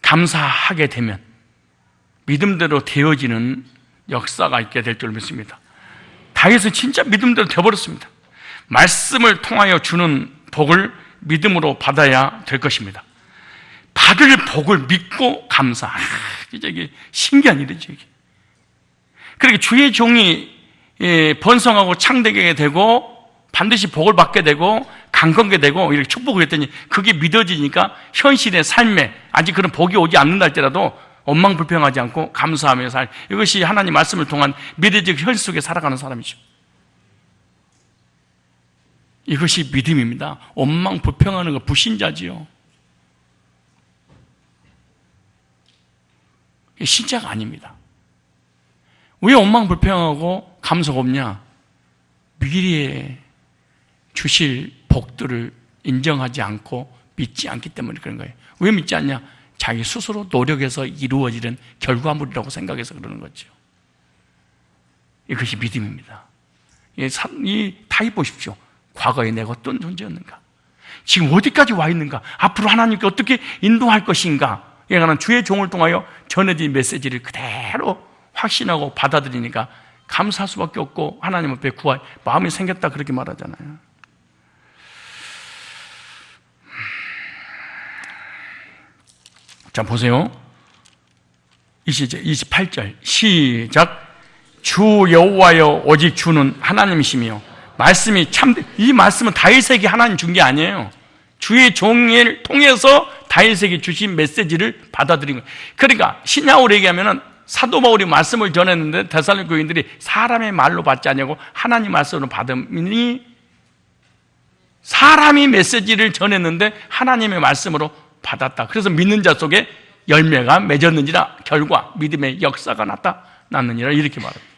감사하게 되면 믿음대로 되어지는 역사가 있게 될 줄 믿습니다. 다윗은 진짜 믿음대로 되어버렸습니다. 말씀을 통하여 주는 복을 믿음으로 받아야 될 것입니다. 받을 복을 믿고 감사. 이게 신기한 일이죠. 그러니까 주의 종이 번성하고 창대하게 되고 반드시 복을 받게 되고 강건하게 되고 이렇게 축복을 했더니 그게 믿어지니까 현실의 삶에 아직 그런 복이 오지 않는다 할지라도 원망불평하지 않고 감사하며 살, 이것이 하나님 말씀을 통한 미래적 현실 속에 살아가는 사람이죠. 이것이 믿음입니다. 원망불평하는 거 불신자지요. 신자가 아닙니다. 왜 원망불평하고 감사가 없냐? 미래에 주실 복들을 인정하지 않고 믿지 않기 때문에 그런 거예요. 왜 믿지 않냐? 자기 스스로 노력해서 이루어지는 결과물이라고 생각해서 그러는 거죠. 이것이 믿음입니다. 이 다윗 보십시오. 과거에 내가 어떤 존재였는가? 지금 어디까지 와 있는가? 앞으로 하나님께 어떻게 인도할 것인가? 에 관한 주의 종을 통하여 전해진 메시지를 그대로 확신하고 받아들이니까 감사할 수밖에 없고 하나님 앞에 구할 마음이 생겼다 그렇게 말하잖아요. 자, 보세요. 28절 시작. 주 여호와여 오직 주는 하나님이시며 말씀이 참된, 이 말씀은 다윗에게 하나님 준 게 아니에요. 주의 종을 통해서 다윗에게 주신 메시지를 받아들인 거예요. 그러니까 신약으로 얘기하면은 사도 바울이 말씀을 전했는데 데살로니가 교인들이 사람의 말로 받지 않냐고 하나님 말씀으로 받으니, 사람이 메시지를 전했는데 하나님의 말씀으로 받았다. 그래서 믿는 자 속에 열매가 맺었는지라 결과 믿음의 역사가 나타났느니라 이렇게 말합니다.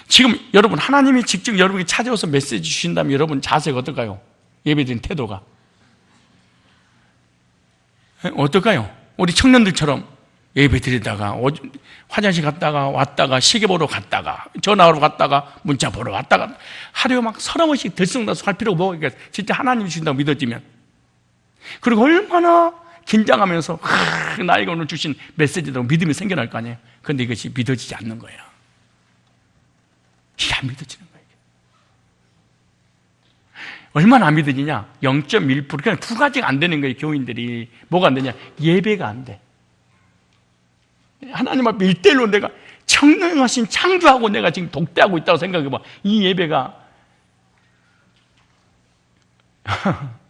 지금 여러분 하나님이 직접 여러분에게 찾아와서 메시지 주신다면 여러분 자세가 어떨까요? 예배드린 태도가 어떨까요? 우리 청년들처럼 예배드리다가 화장실 갔다가 왔다가 시계 보러 갔다가 전화하러 갔다가 문자 보러 왔다가 하루에 막 30번씩 들썩날썩 할 필요가 뭐가 있겠어요? 진짜 하나님이 주신다고 믿어지면. 그리고 얼마나 긴장하면서 나에게 오늘 주신 메시지라고 믿음이 생겨날 거 아니에요. 그런데 이것이 믿어지지 않는 거예요. 이게 안 믿어지는 거예요. 얼마나 안 믿어지냐? 0.1%. 그냥 두 가지가 안 되는 거예요. 교인들이. 뭐가 안 되냐? 예배가 안 돼. 하나님 앞에 1대1로 내가 청명하신 창조하고 내가 지금 독대하고 있다고 생각해봐. 이 예배가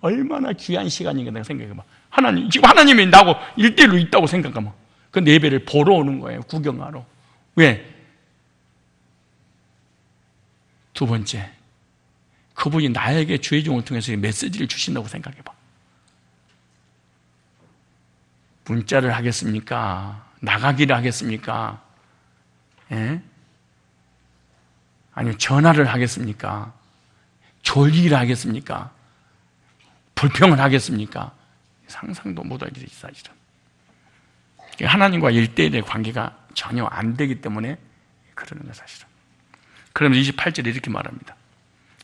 얼마나 귀한 시간인가 내가 생각해봐. 하나님, 지금 하나님이 나하고 1대1로 있다고 생각하면 그 예배를 보러 오는 거예요. 구경하러. 왜? 두 번째, 그분이 나에게 주의 종을 통해서 메시지를 주신다고 생각해봐. 문자를 하겠습니까? 나가기를 하겠습니까? 예? 아니면 전화를 하겠습니까? 졸기를 하겠습니까? 불평을 하겠습니까? 상상도 못할 일이 사실은. 하나님과 1대1의 관계가 전혀 안 되기 때문에 그러는 거예요, 사실은. 그러면 28절에 이렇게 말합니다.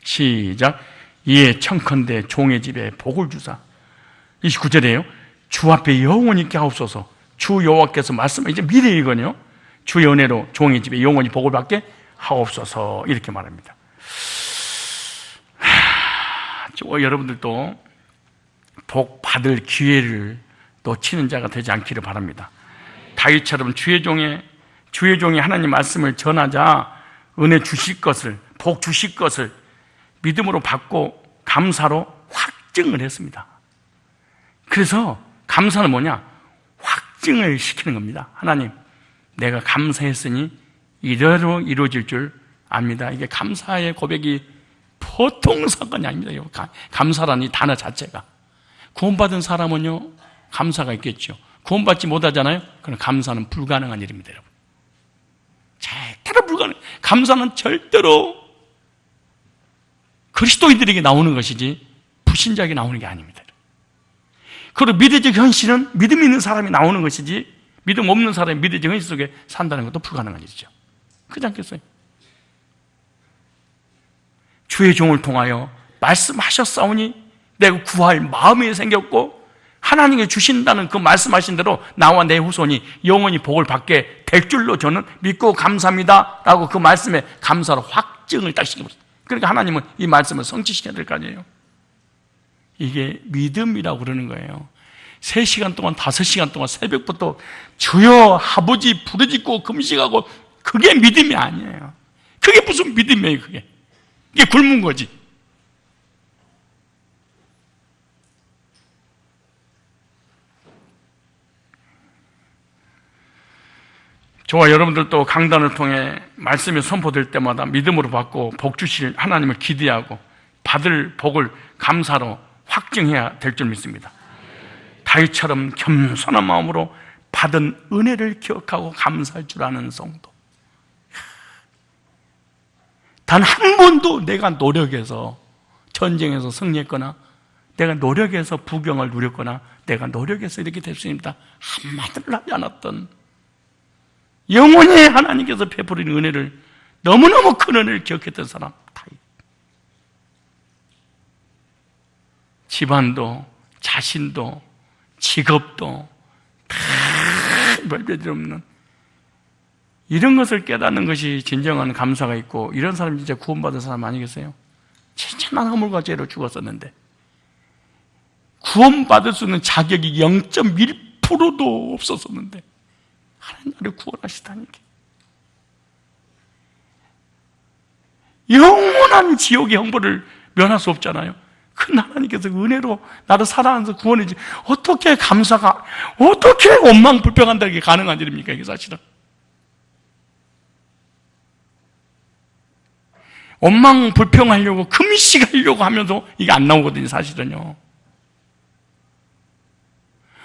시작. 이에 청컨대 종의 집에 복을 주사. 29절에요. 주 앞에 영원히 있게 하옵소서. 주 여호와께서 말씀을, 이제 미래이거든요. 주의 은혜로 종의 집에 영원히 복을 받게 하옵소서. 이렇게 말합니다. 여러분들도 복 받을 기회를 놓치는 자가 되지 않기를 바랍니다. 다윗처럼 주의 종이 하나님 말씀을 전하자 은혜 주실 것을, 복 주실 것을 믿음으로 받고 감사로 확증을 했습니다. 그래서 감사는 뭐냐? 확증을 시키는 겁니다. 하나님, 내가 감사했으니 이대로 이루어질 줄 압니다. 이게 감사의 고백이 보통 사건이 아닙니다. 감사라는 이 단어 자체가. 구원받은 사람은요, 감사가 있겠죠. 구원받지 못하잖아요? 그럼 감사는 불가능한 일입니다, 여러분. 절대로 불가능. 감사는 절대로 그리스도인들에게 나오는 것이지 불신자에게 나오는 게 아닙니다. 그리고 미래적 현실은 믿음 있는 사람이 나오는 것이지 믿음 없는 사람이 미래적 현실 속에 산다는 것도 불가능한 일이죠. 그렇지 않겠어요? 주의 종을 통하여 말씀하셨사오니 내가 구할 마음이 생겼고 하나님께 주신다는 그 말씀하신 대로 나와 내 후손이 영원히 복을 받게 될 줄로 저는 믿고 감사합니다 라고 그 말씀에 감사로 확증을 딱 시켜버렸어요. 그러니까 하나님은 이 말씀을 성취시켜야 될 거 아니에요. 이게 믿음이라고 그러는 거예요. 3시간 동안 5시간 동안 새벽부터 주여 아버지 부르짖고 금식하고, 그게 믿음이 아니에요. 그게 무슨 믿음이에요. 그게 굶은 거지. 저와 여러분들도 강단을 통해 말씀이 선포될 때마다 믿음으로 받고 복 주실 하나님을 기대하고 받을 복을 감사로 확증해야 될 줄 믿습니다. 다윗처럼 겸손한 마음으로 받은 은혜를 기억하고 감사할 줄 아는 성도. 단 한 번도 내가 노력해서 전쟁에서 승리했거나 내가 노력해서 부경을 누렸거나 내가 노력해서 이렇게 됐습니다 한마디를 하지 않았던, 영원히 하나님께서 베푸신 은혜를, 너무너무 큰 은혜를 기억했던 사람 다윗. 집안도, 자신도, 직업도 다 별별 없는 이런 것을 깨닫는 것이 진정한 감사가 있고, 이런 사람이 진짜 구원받은 사람 아니겠어요? 진짜 난 허물과 죄로 죽었었는데 구원받을 수 있는 자격이 0.1%도 없었었는데 하나님 나를 구원하시다니, 영원한 지옥의 형벌을 면할 수 없잖아요. 그 하나님께서 은혜로 나를 사랑하면서 구원해 주, 어떻게 감사가, 어떻게 원망 불평한다는 게 가능한 일입니까? 이게 사실은 원망 불평하려고 금식하려고 하면서 이게 안 나오거든요, 사실은요.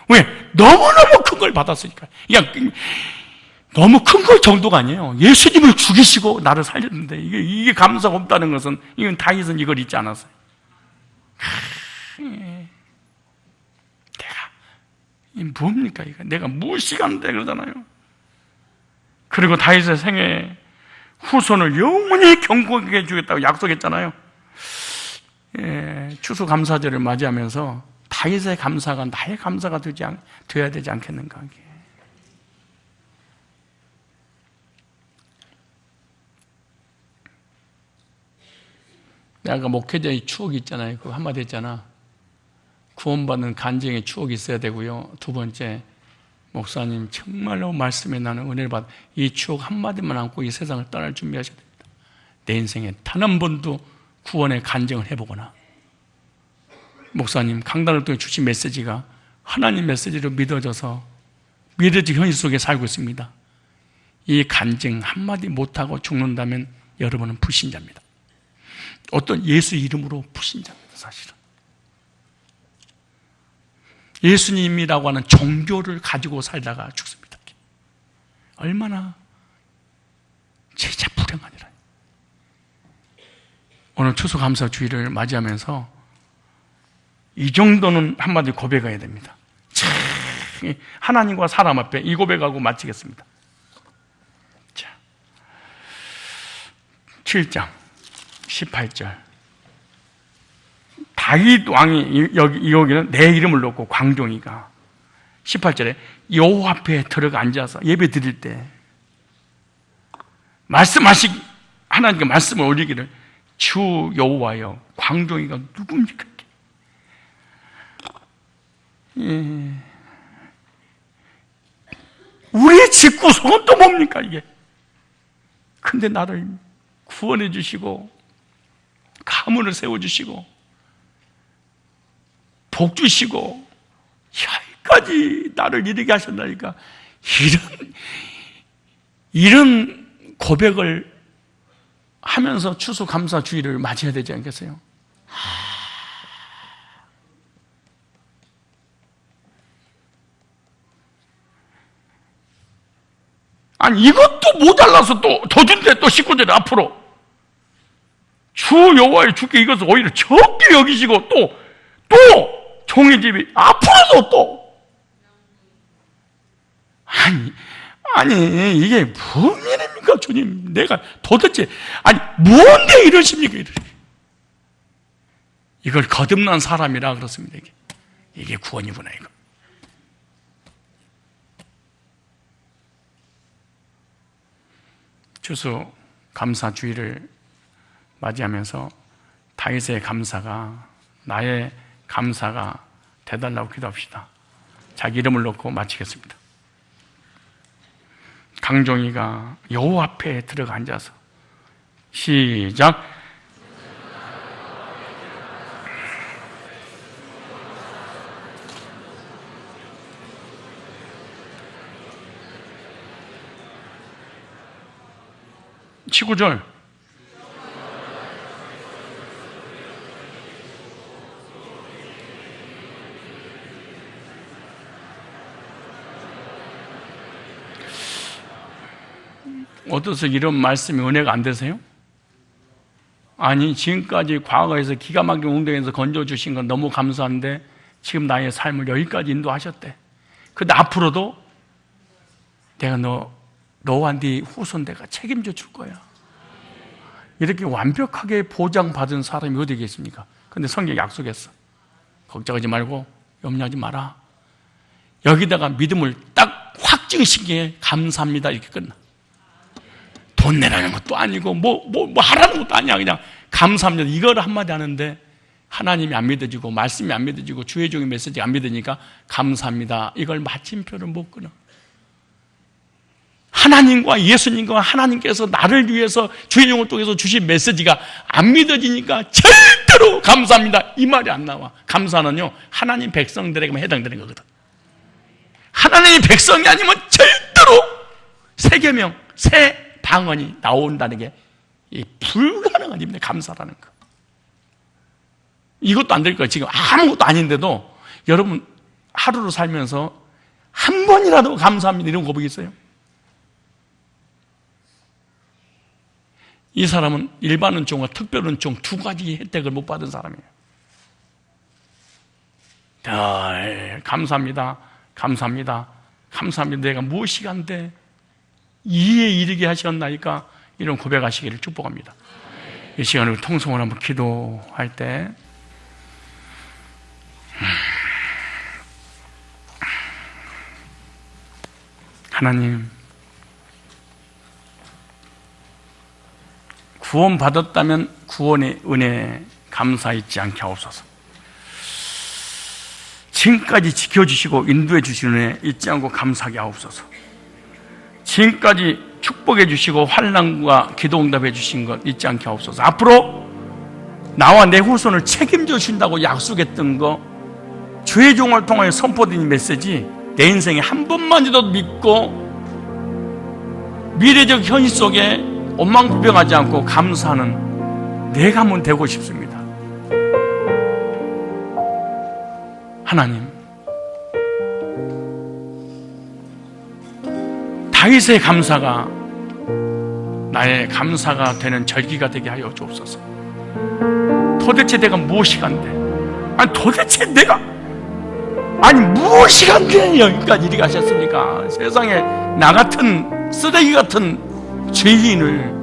왜? 너무너무 큰 걸 받았으니까. 그냥 너무 큰 걸 정도가 아니에요. 예수님을 죽이시고 나를 살렸는데 이게 감사가 없다는 것은, 이건 다윗은 이걸 잊지 않았어요. 내가 뭡니까 이거? 내가 무엇이간데 그러잖아요. 그리고 다윗의 생애 후손을 영원히 경고해 주겠다고 약속했잖아요. 추수감사절을 맞이하면서 다윗의 감사가 나의 감사가 되어야 되지 않겠는가. 내가 목회자의 추억이 있잖아요. 그 한마디 했잖아. 구원받는 간증의 추억이 있어야 되고요. 두 번째, 목사님 정말로 말씀에 나는 은혜를 받아 이 추억 한마디만 안고 이 세상을 떠날 준비하셔야 됩니다. 내 인생에 단 한 번도 구원의 간증을 해보거나, 목사님 강단을 통해 주신 메시지가 하나님 메시지로 믿어지고 현실 속에 살고 있습니다. 이 간증 한마디 못하고 죽는다면 여러분은 불신자입니다. 어떤 예수 이름으로 불신자입니다. 사실은 예수님이라고 하는 종교를 가지고 살다가 죽습니다. 얼마나 진짜 불행하니라. 오늘 추수감사주의를 맞이하면서 이 정도는 한마디 고백해야 됩니다. 하나님과 사람 앞에 이 고백하고 마치겠습니다. 자, 7장 18절. 다윗 왕이 여기는 내 이름을 놓고 광종이가 18절에 여호와 앞에 들어가 앉아서 예배 드릴 때 하나님께 말씀을 올리기를, 주 여호와여 광종이가 누굽니까? 우리의 집구석은 또 뭡니까 이게? 근데 나를 구원해 주시고 가문을 세워주시고 복 주시고 여기까지 나를 이르게 하셨다니까, 이런 고백을 하면서 추수감사주의를 맞이해야 되지 않겠어요? 아니 이것도 모자라서 또 더 준대. 또 19절에 앞으로 주 여호와의 주께 이것을 오히려 적게 여기시고 또 종의 집이 앞으로도 또, 아니 이게 뭔 일입니까 주님? 내가 도대체 뭔데 이러십니까? 이걸 거듭난 사람이라 그렇습니다. 이게 구원이구나. 이거 추수 감사주의를 맞이하면서 다윗의 감사가 나의 감사가 되달라고 기도합시다. 자기 이름을 놓고 마치겠습니다. 강종이가 여호와 앞에 들어가 앉아서 시작. (19절) 어떠세요? 이런 말씀이 은혜가 안 되세요? 아니 지금까지 과거에서 기가 막힌 운동에서 건져주신 건 너무 감사한데 지금 나의 삶을 여기까지 인도하셨대. 근데 앞으로도 내가 너와 네 후손 내가 책임져 줄 거야. 이렇게 완벽하게 보장받은 사람이 어디 계십니까? 근데 성경이 약속했어. 걱정하지 말고 염려하지 마라. 여기다가 믿음을 딱 확증시키게 감사합니다 이렇게 끝나. 돈 내라는 것도 아니고 뭐 하라는 것도 아니야. 그냥 감사합니다 이거를 한마디 하는데 하나님이 안 믿어지고 말씀이 안 믿어지고 주의 종의 메시지가 안 믿으니까 감사합니다 이걸 마침표를 못 끊어. 하나님과 예수님과 하나님께서 나를 위해서 주의 종을 통해서 주신 메시지가 안 믿어지니까 절대로 감사합니다 이 말이 안 나와. 감사는요 하나님 백성들에게만 해당되는 거거든. 하나님의 백성이 아니면 절대로 새 계명, 새 방언이 나온다는 게 불가능한 일입니다. 감사라는 거. 이것도 안 될 거예요. 지금 아무것도 아닌데도 여러분 하루를 살면서 한 번이라도 감사합니다 이런 거 보겠어요? 이 사람은 일반 은총과 특별 은총 두 가지 혜택을 못 받은 사람이에요. 감사합니다. 감사합니다. 감사합니다. 내가 무엇이 간데 이에 이르게 하셨나이까 이런 고백하시기를 축복합니다. 이 시간을 통성을 한번 기도할 때 하나님 구원받았다면 구원의 은혜에 감사 잊지 않게 하옵소서. 지금까지 지켜주시고 인도해 주시는 은혜 잊지 않고 감사하게 하옵소서. 지금까지 축복해 주시고 환난과 기도 응답해 주신 것 잊지 않게 하옵소서. 앞으로 나와 내 후손을 책임져 주신다고 약속했던 거 주의 종을 통하여 선포된 메시지 내 인생에 한 번만이라도 믿고 미래적 현실 속에 원망불평하지 않고 감사하는 내가 한번 되고 싶습니다. 하나님, 다윗의 감사가 나의 감사가 되는 절기가 되게 하여 주옵소서. 도대체 내가 무엇이 간대? 도대체 내가 무엇이 간대? 여기까지 이렇게 하셨으니까 세상에 나 같은 쓰레기 같은 죄인을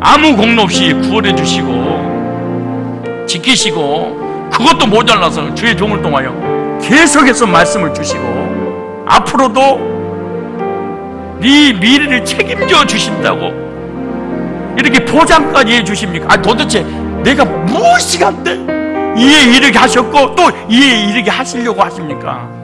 아무 공로 없이 구원해 주시고 지키시고 그것도 모자라서 주의 종을 통하여 계속해서 말씀을 주시고 앞으로도 네 미래를 책임져 주신다고 이렇게 보장까지 해 주십니까? 도대체 내가 무엇이 간데 이에 이르게 하셨고 또 이에 이르게 하시려고 하십니까?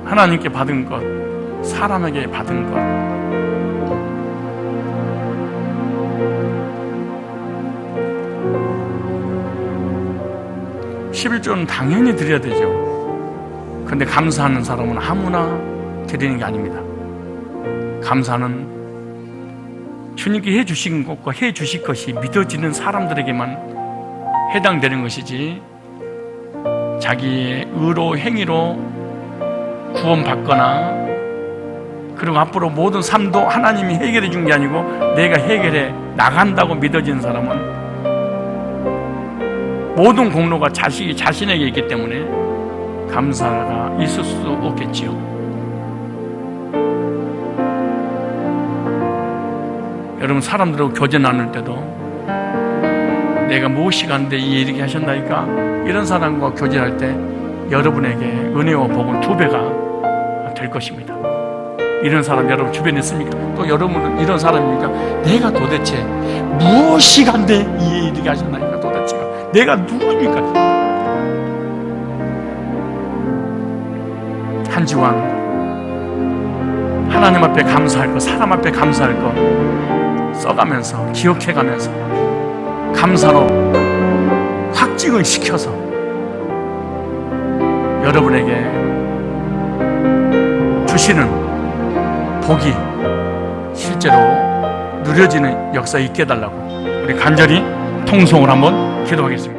하나님께 받은 것, 사람에게 받은 것, 11조는 당연히 드려야 되죠. 그런데 감사하는 사람은 아무나 드리는 게 아닙니다. 감사는 주님께 해주신 것과 해주실 것이 믿어지는 사람들에게만 해당되는 것이지 자기의 의로 행위로 구원받거나 그리고 앞으로 모든 삶도 하나님이 해결해 준 게 아니고 내가 해결해 나간다고 믿어지는 사람은 모든 공로가 자신에게 있기 때문에 감사가 있을 수 없겠지요. 여러분 사람들하고 교제 나눌 때도 내가 무엇이 간데 이렇게 하셨나이까 이런 사람과 교제할 때 여러분에게 은혜와 복은 2배가 될 것입니다. 이런 사람 여러분 주변에 있습니까? 또 여러분은 이런 사람입니까? 내가 도대체 무엇이 간데 이렇게 하셨나이까 도대체가 내가 누구입니까? 한 주간 하나님 앞에 감사할 것, 사람 앞에 감사할 것 써가면서 기억해가면서 감사로 확증을 시켜서 여러분에게 주시는 복이 실제로 누려지는 역사에 있게 해달라고 우리 간절히 통성을 한번 기도하겠습니다.